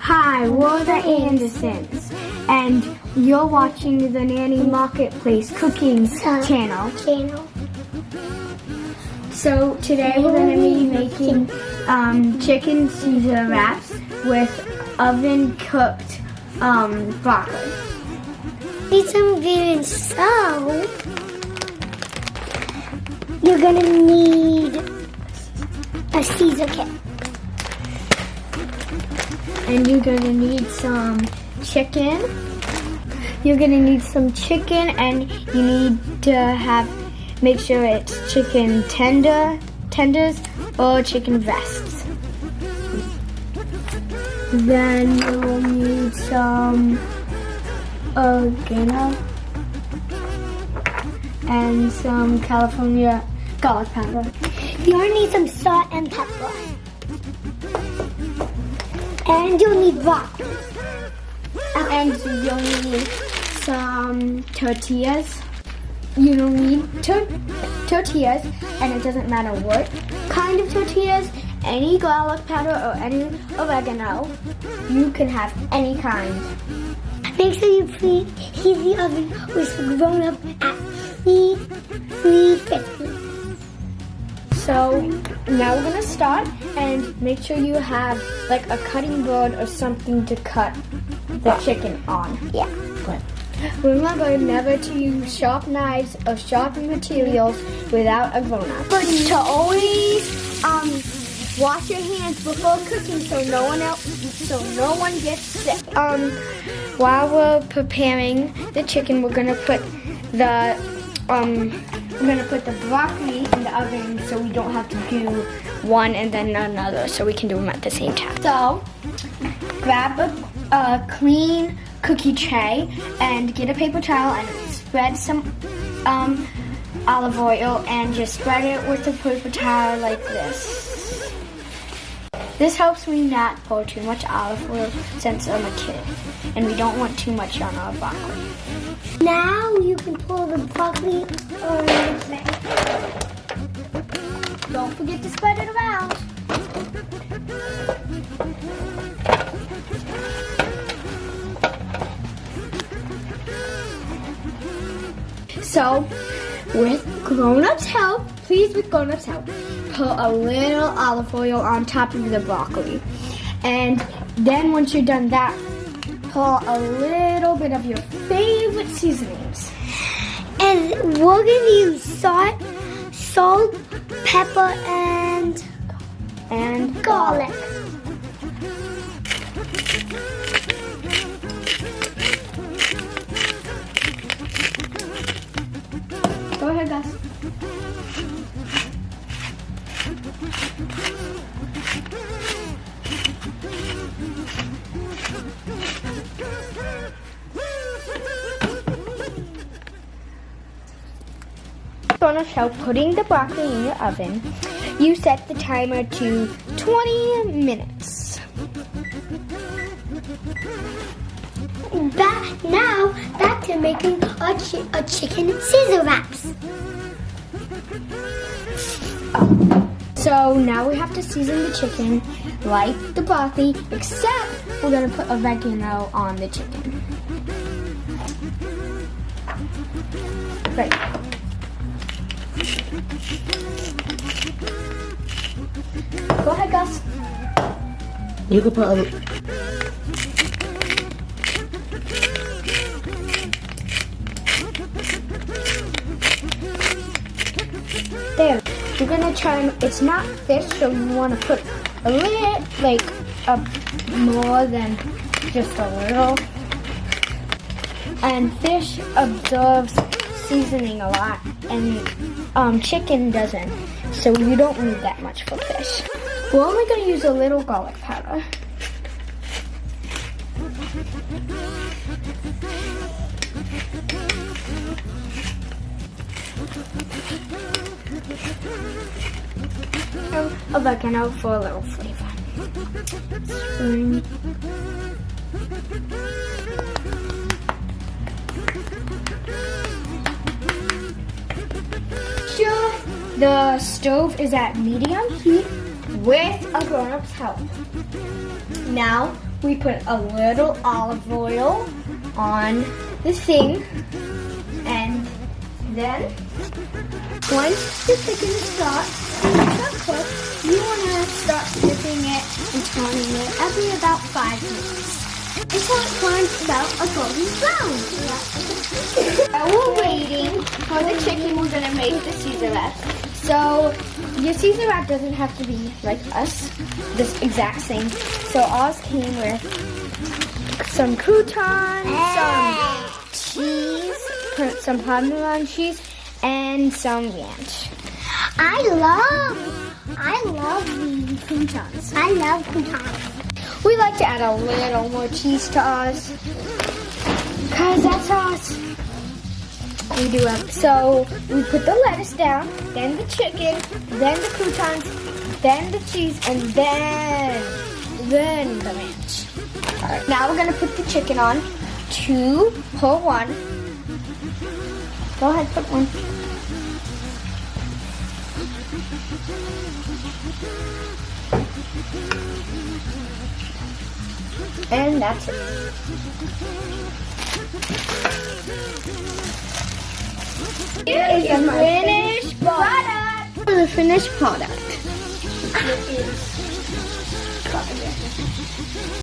Hi, we're the Andersons, and you're watching the Nanny Marketplace Cooking channel. So today we're going to be making chicken Caesar wraps with oven cooked broccoli. Need some ingredients, so you're going to need a Caesar kit. And you're going to need some chicken. You're going to need some chicken, and you need to make sure it's chicken tenders or chicken breasts. Then you will need some oregano and some California garlic powder. You're going to need some salt and pepper. And you'll need broccoli. And you'll need some tortillas. You don't need tortillas, and it doesn't matter what kind of tortillas, any garlic powder or any oregano. You can have any kind. Make sure you preheat the oven with grown up at 350. So now we're gonna start, and make sure you have like a cutting board or something to cut the chicken on. Yeah. Good. Remember never to use sharp knives or sharp materials without a grown-up. But to always wash your hands before cooking so no one gets sick. While we're preparing the chicken, we're gonna put the broccoli in the oven so we don't have to do one and then another, so we can do them at the same time. So, grab a clean cookie tray and get a paper towel and spread some olive oil and just spread it with the paper towel like this. This helps me not pour too much olive oil since I'm a kid, and we don't want too much on our broccoli. Now you can pour the broccoli on the tray. Don't forget to spread it around. So, with grown-ups' help, please with grown-ups' help, put a little olive oil on top of the broccoli. And then once you're done that, pour a little bit of your favorite seasonings. And we're going to use salt, pepper, and garlic. Go ahead, Gus. On a shelf, putting the broccoli in your oven, you set the timer to 20 minutes. Back to making a chicken Caesar wraps. So now we have to season the chicken like the broccoli, except we're going to put oregano on the chicken. Right. Go ahead, Gus. You can put a... There. You're gonna try. It's not fish, so you want to put a little, more than just a little. And fish absorbs seasoning a lot, and chicken doesn't. So you don't need that much for fish. We're only going to use a little garlic powder. Oregano for a little flavor. Sure, the stove is at medium heat with a grown-up's help. Now we put a little olive oil on the thing, and then once the chicken starts to cook, you want to start dipping it and turning it every about 5 minutes until it turns about a golden brown. While we're waiting for the chicken, we're gonna make the Caesar wrap. So your Caesar wrap doesn't have to be like us, this exact same. So ours came with some croutons, some cheese, some Parmesan cheese, and some ranch. I love these croutons. I love croutons. We like to add a little more cheese to ours, cause that's ours. We do it. So we put the lettuce down, then the chicken, then the croutons, then the cheese, and then the ranch. All right, now we're gonna put the chicken on. 2 pour 1. Go ahead, put 1. And that's it. Here is the finished product. The finished product.